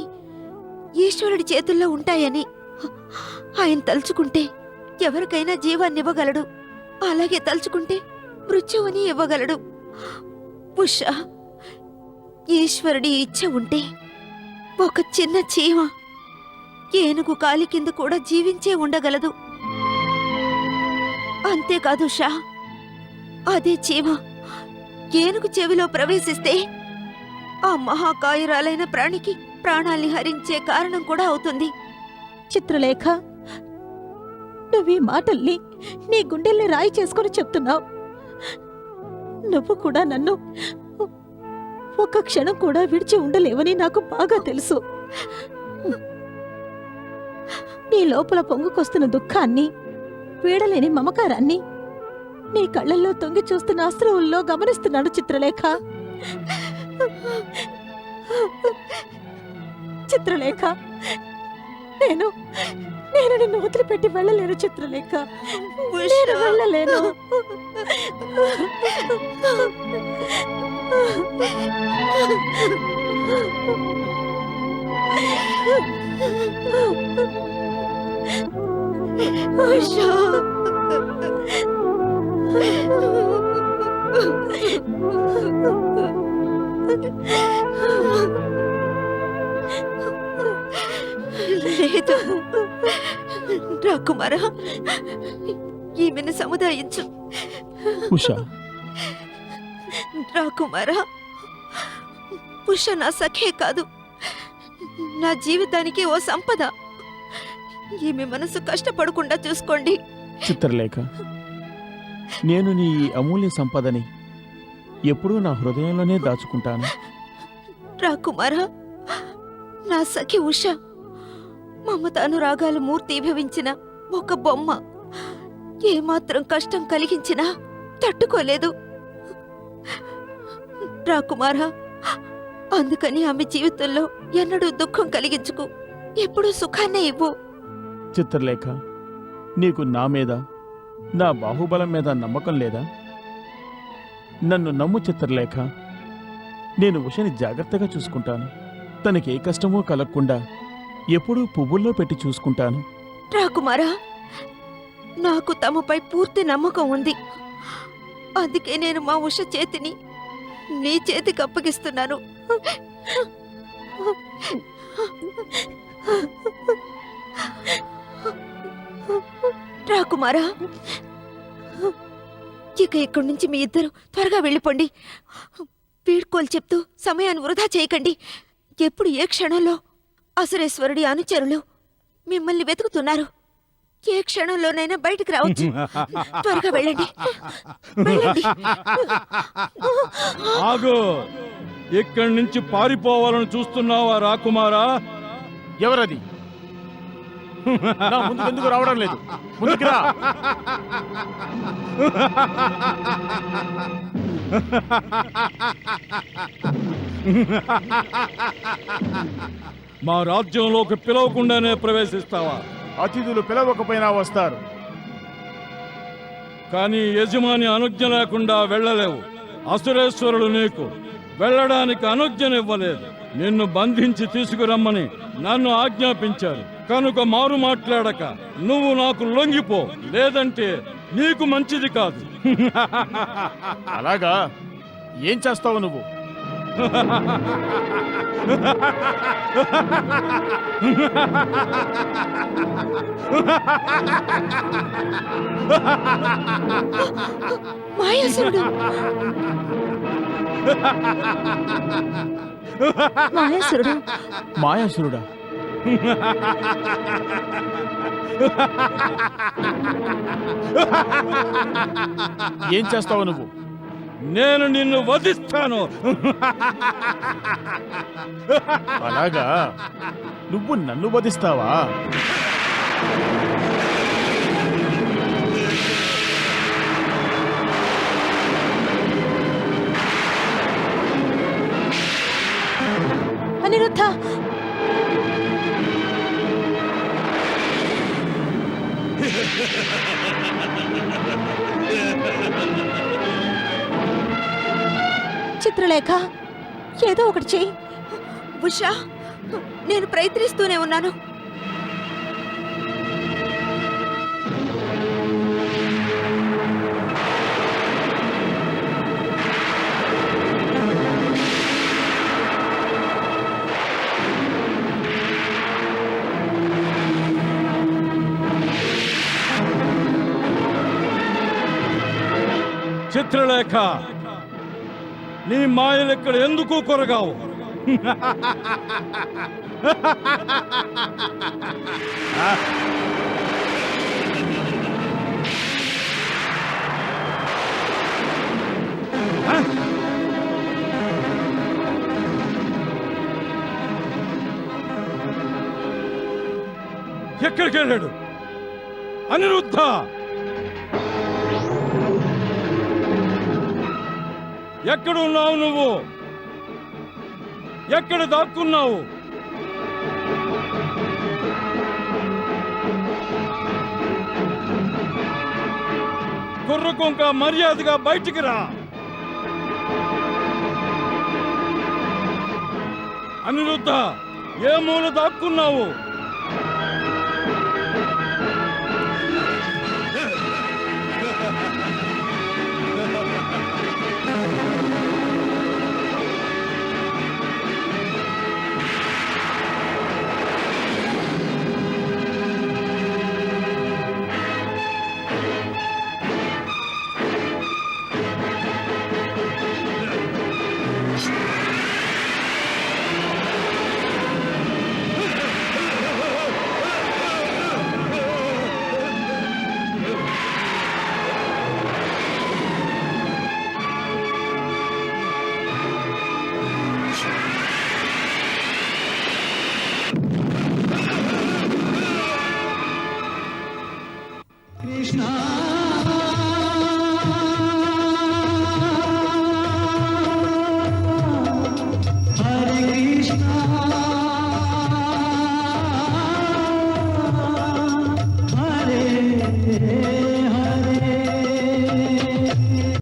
ఈశ్వరుడి చేతుల్లో ఉంటాయని. ఆయన తలుచుకుంటే ఎవరికైనా జీవాన్నివ్వగలడు, అలాగే తలుచుకుంటే మృత్యువుని ఇవ్వగలడు. ఉషా, ఈశ్వరుడి ఇచ్చ ఉంటే ఒక చిన్న చీమ ఏనుగు కాలి కింద కూడా జీవించే ఉండగలదు. అంతేకాదు ఉషా, అదే చీమ ఏనుగు చెవిలో ప్రవేశిస్తే ఆ మహాకాయురాలైన ప్రాణికి ప్రాణాల్ని హరించే కారణం కూడా అవుతుంది. చిత్రలేఖ, నువ్వీ మాటల్ని నీ గుండెల్ని రాయి చేసుకుని చెప్తున్నావు. నువ్వు కూడా నన్ను ఒక్క క్షణం కూడా విడిచి ఉండలేవని నాకు బాగా తెలుసు. నీ లోపల పొంగుకొస్తున్న దుఃఖాన్ని, వీడలేని మమకారాన్ని నీ కళ్ళల్లో తొంగి చూస్తున్న అశ్రువుల్లో గమనిస్తున్నాడు చిత్రలేఖ. చిత్రలేఖ, నేను నిన్ను వదిలిపెట్టి వెళ్ళలేను చిత్రలేఖ. నేను వెళ్ళలేను. ఉషా, లేదు రాకుమారా, ఈమెను సముదాయించు. ఉషా, రాకుమారా, ఉష నా సఖే కాదు, నా జీవితానికి ఓ సంపద. ఈమె మనసు కష్టపడకుండా చూసుకోండి. చిత్రలేఖ, నేను నీ ఈ అమూల్య సంపదని ఎప్పుడూ నా హృదయంలోనే దాచుకుంటాను. రాకుమారా, నా సఖి ఉష మమతానురాగాలు మూర్తీభవించిన ఒక బొమ్మ. ఏమాత్రం కష్టం కలిగించినా తట్టుకోలేదు. రాకుమారా, అందుకని ఆమె జీవితంలో ఎన్నడూ దుఃఖం కలిగించుకు, ఎప్పుడూ సుఖాన్నే ఇవ్వు. చిత్రలేఖ, నీకు నా మీద, నా బాహుబలం మీద నమ్మకం లేదా? నన్ను నమ్ము చిత్రలేఖ. నేను ఉషని జాగ్రత్తగా చూసుకుంటాను. తనకి ఏ కష్టమో కలగకుండా ఎప్పుడూ పువ్వుల్లో పెట్టి చూసుకుంటాను. రాకుమారా, నాకు తమపై పూర్తి నమ్మకం ఉంది. అందుకే నేను మా ఉష చేతిని నీ చేతికి అప్పగిస్తున్నాను. రాకుమారా, ఇక ఇక్కడి నుంచి మీ ఇద్దరు త్వరగా వెళ్ళిపోండి. వీడ్కోలు చెప్తూ సమయాన్ని వృధా చేయకండి. ఎప్పుడు ఏ క్షణంలో అసురేశ్వరుడి అనుచరులు మిమ్మల్ని వెతుకుతున్నారు. ఏ క్షణంలోనైనా బయటికి రావచ్చు. త్వరగా వెళ్ళండి, వెళ్ళండి. ఆగు! ఇక్కడి నుంచి పారిపోవాలని చూస్తున్నావా రాకుమారా? ఎవరది? నా ముందుకు ఎందుకు రావడం లేదు? ముందుకు రా. మా రాజ్యంలోకి పిలవకుండానే ప్రవేశిస్తావా? అతిథులు పిలవకపోయినా వస్తారు. కానీ యజమాని అనుజ్ఞ లేకుండా వెళ్ళలేవు. అసురేశ్వరుడు నీకు వెళ్ళడానికి అనుజ్ఞనివ్వలేదు. నిన్ను బంధించి తీసుకురమ్మని నన్ను ఆజ్ఞాపించారు. కనుక మారు మాట్లాడక నువ్వు నాకు లొంగిపో, లేదంటే నీకు మంచిది కాదు. అలాగా? ఏం చేస్తావు నువ్వు? మాయాసురుడు మాయాసురుడు మాయాసురుడా? ఏం చేస్తావు నువ్వు? నేను నిన్ను వధిస్తాను. అలాగా? నువ్వు నన్ను వధిస్తావా? అనిరుద్ధ, చిత్రలేఖ, ఏదో ఒకటి చెయ్యి. ఉషా, నేను ప్రయత్నిస్తూనే ఉన్నాను. చిత్రలేఖ, నీ మాయలు ఇక్కడ ఎందుకు కొరగావు? ఎక్కడికి వెళ్ళాడు? అనిరుద్ధ, ఎక్కడున్నావు నువ్వు? ఎక్కడ దాక్కున్నావు? కుర్రకొంక, మర్యాదగా బయటికి రా. అనిరుద్ధ, ఏ మూల దాక్కున్నావు? కృష్ణ